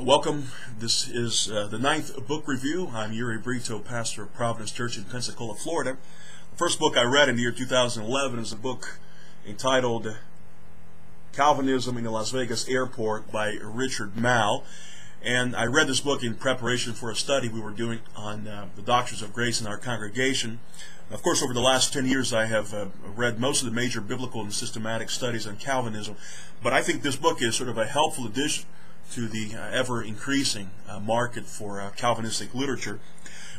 Welcome. This is the 9th book review. I'm Yuri Brito, pastor of Providence Church in Pensacola, Florida. The first book I read in the year 2011 is a book entitled Calvinism in the Las Vegas Airport by Richard Mouw. And I read this book in preparation for a study we were doing on the doctrines of grace in our congregation. Of course, over the last 10 years, I have read most of the major biblical and systematic studies on Calvinism. But I think this book is sort of a helpful addition to the ever-increasing market for Calvinistic literature.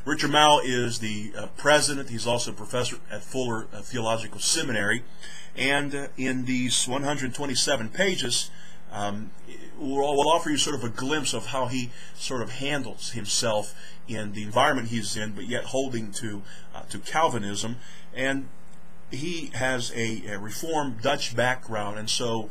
Richard Mouw is the president. He's also a professor at Fuller Theological Seminary. And in these 127 pages, we'll offer you sort of a glimpse of how he sort of handles himself in the environment he's in, but yet holding to Calvinism. And he has a Reformed Dutch background, and so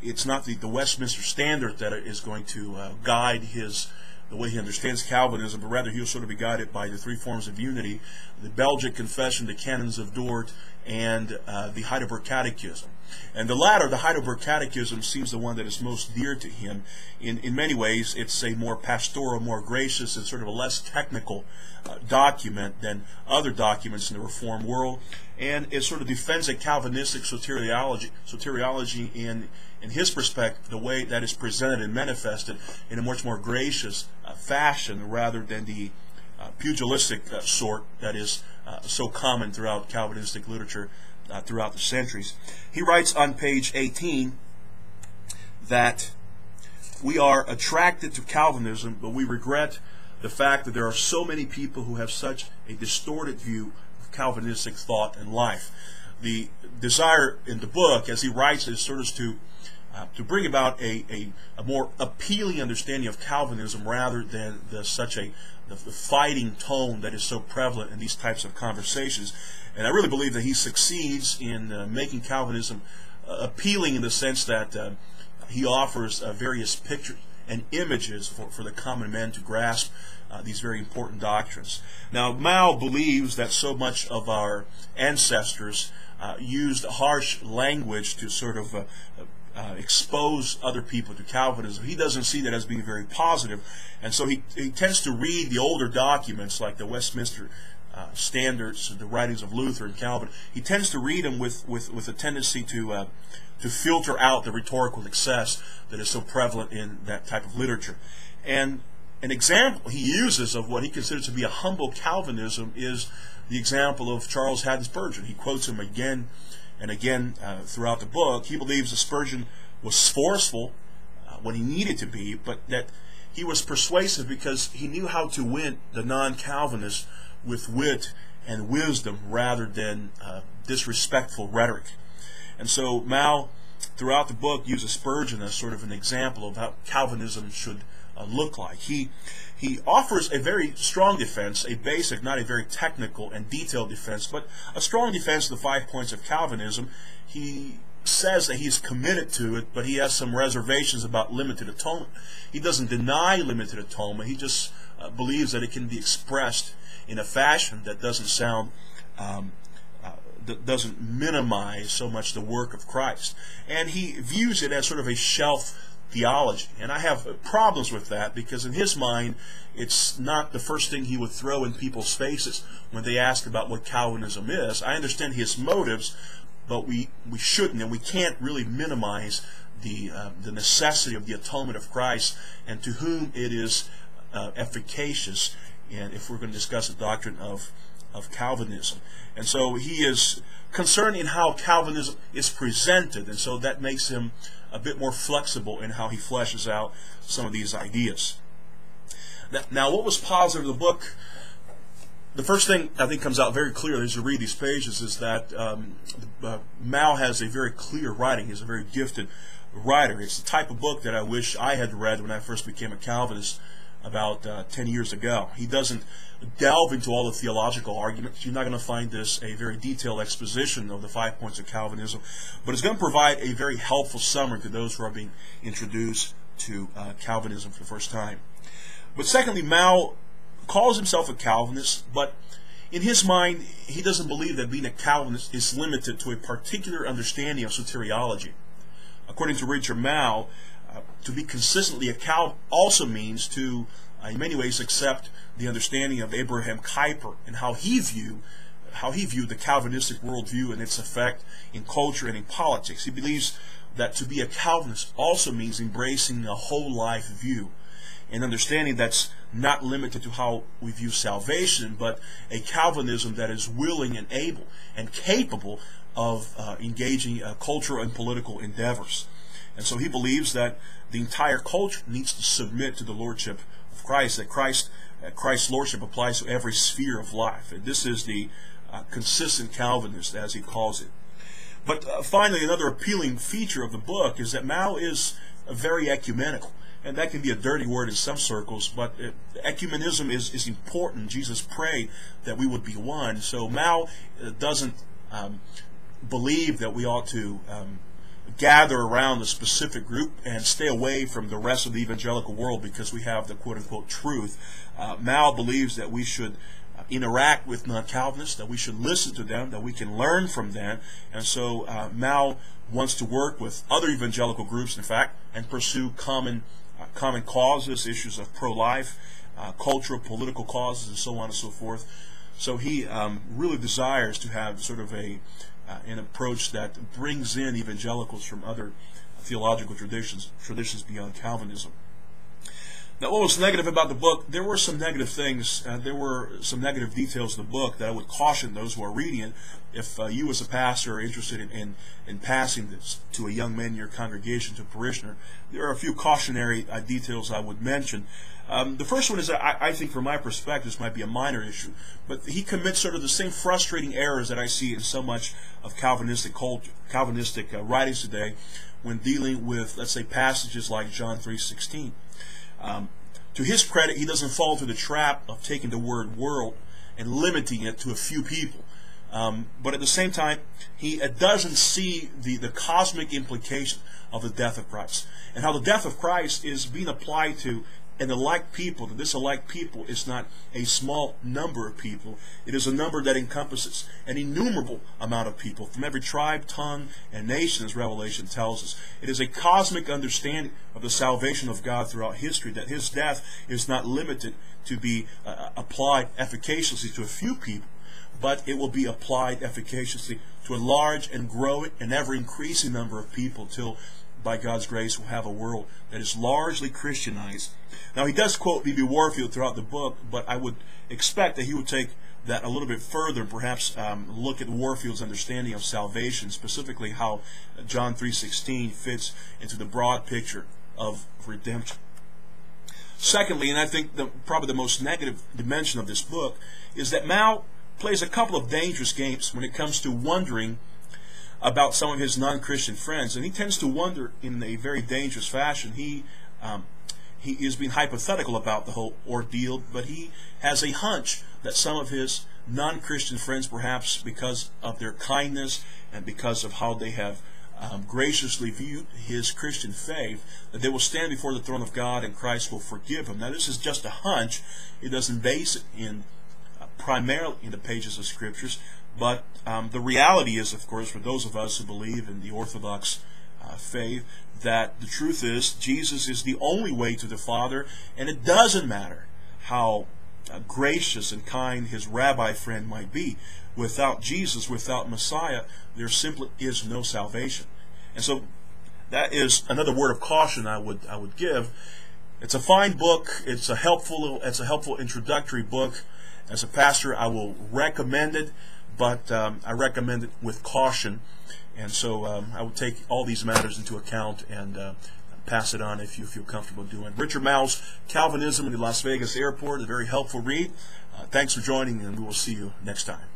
it's not the Westminster Standards that is going to guide the way he understands Calvinism, but rather he'll sort of be guided by the three forms of unity: the Belgic Confession, the Canons of Dordt, and the Heidelberg Catechism. And the latter, the Heidelberg Catechism, seems the one that is most dear to him. In many ways, it's a more pastoral, more gracious, and sort of a less technical document than other documents in the Reformed world. And it sort of defends a Calvinistic soteriology in his perspective, the way that is presented and manifested in a much more gracious fashion, rather than the pugilistic sort that is so common throughout Calvinistic literature throughout the centuries. He writes on page 18 that we are attracted to Calvinism, but we regret the fact that there are so many people who have such a distorted view of Calvinistic thought and life. The desire in the book, as he writes, is sort of to bring about a more appealing understanding of Calvinism, rather than the fighting tone that is so prevalent in these types of conversations. And I really believe that he succeeds in making Calvinism appealing in the sense that he offers various pictures and images for the common man to grasp these very important doctrines. Now, Mouw believes that so much of our ancestors used harsh language to sort of expose other people to Calvinism. He doesn't see that as being very positive, and so he tends to read the older documents like the Westminster Standards, the writings of Luther and Calvin. He tends to read them with a tendency to filter out the rhetorical excess that is so prevalent in that type of literature. And an example he uses of what he considers to be a humble Calvinism is the example of Charles Haddon Spurgeon. He quotes him again and again throughout the book. He believes that Spurgeon was forceful when he needed to be, but that he was persuasive because he knew how to win the non-Calvinists with wit and wisdom rather than disrespectful rhetoric. And so Mouw, throughout the book, uses Spurgeon as sort of an example of how Calvinism should look like. He offers a very strong defense, a basic, not a very technical and detailed defense, but a strong defense of the 5 points of Calvinism. He says that he's committed to it, but he has some reservations about limited atonement. He doesn't deny limited atonement. He just believes that it can be expressed in a fashion that doesn't sound that doesn't minimize so much the work of Christ. And he views it as sort of a shelf theology. And I have problems with that, because in his mind, it's not the first thing he would throw in people's faces when they ask about what Calvinism is. I understand his motives, but we shouldn't and we can't really minimize the necessity of the atonement of Christ and to whom it is efficacious, and if we're going to discuss the doctrine of Calvinism. And so he is concerned in how Calvinism is presented, and so that makes him a bit more flexible in how he fleshes out some of these ideas. Now, what was positive in the book? The first thing I think comes out very clearly as you read these pages is that Mouw has a very clear writing. He's a very gifted writer. It's the type of book that I wish I had read when I first became a Calvinist about 10 years ago. He doesn't delve into all the theological arguments. You're not going to find this a very detailed exposition of the 5 points of Calvinism, but it's going to provide a very helpful summary to those who are being introduced to Calvinism for the first time. But secondly, Mouw calls himself a Calvinist, but in his mind, he doesn't believe that being a Calvinist is limited to a particular understanding of soteriology. According to Richard Mouw, to be consistently a Calvinist also means to, in many ways, accept the understanding of Abraham Kuyper and how he viewed the Calvinistic worldview and its effect in culture and in politics. He believes that to be a Calvinist also means embracing a whole life view, an understanding that's not limited to how we view salvation, but a Calvinism that is willing and able and capable of engaging cultural and political endeavors. And so he believes that the entire culture needs to submit to the lordship of Christ, that Christ's lordship applies to every sphere of life. And this is the consistent Calvinist, as he calls it. But finally, another appealing feature of the book is that Mouw is very ecumenical. And that can be a dirty word in some circles, but ecumenism is important. Jesus prayed that we would be one. So Mouw doesn't believe that we ought to gather around a specific group and stay away from the rest of the evangelical world because we have the quote-unquote truth. Mouw believes that we should interact with non-Calvinists, that we should listen to them, that we can learn from them. And so Mouw wants to work with other evangelical groups, in fact, and pursue common causes, issues of pro-life, cultural, political causes, and so on and so forth. So he really desires to have sort of an approach that brings in evangelicals from other theological traditions beyond Calvinism. Now, what was negative about the book? There were some negative things. There were some negative details in the book that I would caution those who are reading it. If you as a pastor are interested in passing this to a young man in your congregation, to a parishioner, there are a few cautionary details I would mention. The first one is that I think from my perspective this might be a minor issue, but he commits sort of the same frustrating errors that I see in so much of Calvinistic culture, Calvinistic writings today when dealing with, let's say, passages like John 3:16. To his credit, he doesn't fall into the trap of taking the word world and limiting it to a few people. But at the same time, he doesn't see the cosmic implication of the death of Christ, and how the death of Christ is being applied to an elect people. That this elect people is not a small number of people. It is a number that encompasses an innumerable amount of people from every tribe, tongue, and nation, as Revelation tells us. It is a cosmic understanding of the salvation of God throughout history, that his death is not limited to be applied efficaciously to a few people, but it will be applied efficaciously to a large and growing and ever-increasing number of people till, by God's grace, we'll have a world that is largely Christianized. Now, he does quote B.B. Warfield throughout the book, but I would expect that he would take that a little bit further and perhaps look at Warfield's understanding of salvation, specifically how John 3:16 fits into the broad picture of redemption. Secondly, and I think probably the most negative dimension of this book, is that Mouw plays a couple of dangerous games when it comes to wondering about some of his non-Christian friends, and he tends to wonder in a very dangerous fashion. He is being hypothetical about the whole ordeal, but he has a hunch that some of his non-Christian friends, perhaps because of their kindness and because of how they have graciously viewed his Christian faith, that they will stand before the throne of God and Christ will forgive him. Now, this is just a hunch. He doesn't base it in primarily in the pages of Scriptures, but the reality is, of course, for those of us who believe in the Orthodox faith, that the truth is Jesus is the only way to the Father, and it doesn't matter how gracious and kind his rabbi friend might be. Without Jesus, without Messiah, there simply is no salvation. And so that is another word of caution I would give. It's a fine book. It's a helpful introductory book. As a pastor, I will recommend it, but I recommend it with caution. And so I would take all these matters into account and pass it on if you feel comfortable doing. Richard Mouw's Calvinism in the Las Vegas Airport, a very helpful read. Thanks for joining, and we will see you next time.